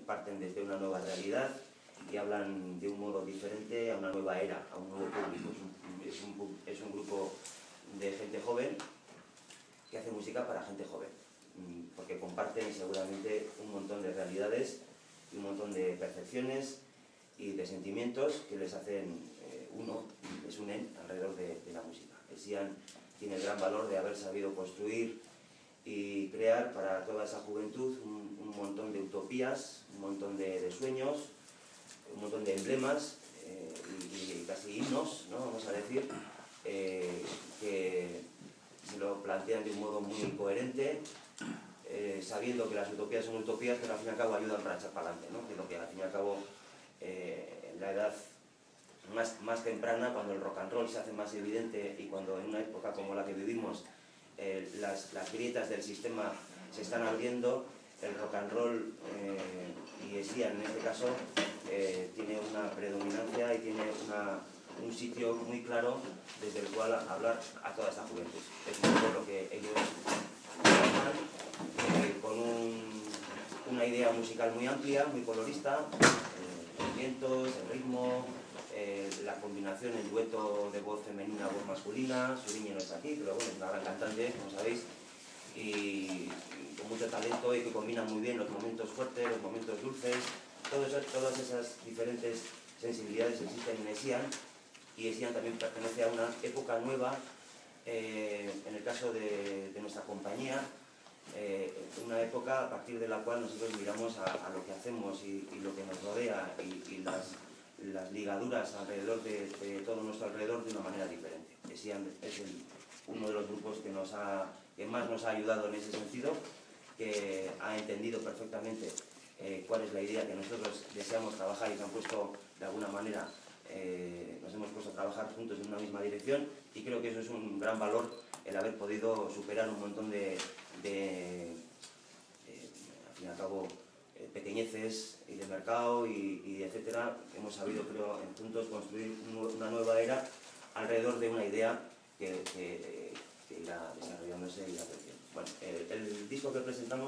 parten desde una nueva realidad y hablan de un modo diferente a una nueva era, a un nuevo público. Es un grupo de gente joven que hace música para gente joven, porque comparten seguramente un montón de realidades y un montón de percepciones y de sentimientos que les hacen les unen alrededor de la música. El Xian tiene el gran valor de haber sabido construir y crear para toda esa juventud un montón de utopías, un montón de sueños, un montón de emblemas y casi himnos, ¿no? Vamos a decir, que se lo plantean de un modo muy coherente, sabiendo que las utopías son utopías, pero al fin y al cabo ayudan para echar para adelante, ¿no? Que lo que al fin y al cabo en la edad más temprana, cuando el rock and roll se hace más evidente y cuando en una época como la que vivimos las grietas del sistema se están abriendo, el rock and roll y Xian en este caso tiene una predominancia y tiene un sitio muy claro desde el cual hablar a toda esta juventud. Es un poco lo que ellos trabajan, con una idea musical muy amplia, muy colorista, los vientos, el ritmo, la combinación, el dueto de voz femenina, voz masculina. Suriñe no está aquí, pero bueno, es una gran cantante, como sabéis, y con mucho talento y que combina muy bien los momentos fuertes, los momentos dulces. Todas esas diferentes sensibilidades existen en Xian, y Xian también pertenece a una época nueva, en el caso de nuestra compañía, una época a partir de la cual nosotros miramos a lo que hacemos y lo que nos rodea y las ligaduras alrededor de todo nuestro alrededor de una manera diferente. Xian es uno de los grupos que más nos ha ayudado en ese sentido, que ha entendido perfectamente cuál es la idea que nosotros deseamos trabajar y que han puesto de alguna manera, nos hemos puesto a trabajar juntos en una misma dirección, y creo que eso es un gran valor, el haber podido superar un montón de al fin y al cabo, pequeñeces y de mercado y etcétera. Hemos sabido, creo, en juntos construir una nueva era alrededor de una idea que irá desarrollándose y irá creciendo. Bueno, el disco que presentamos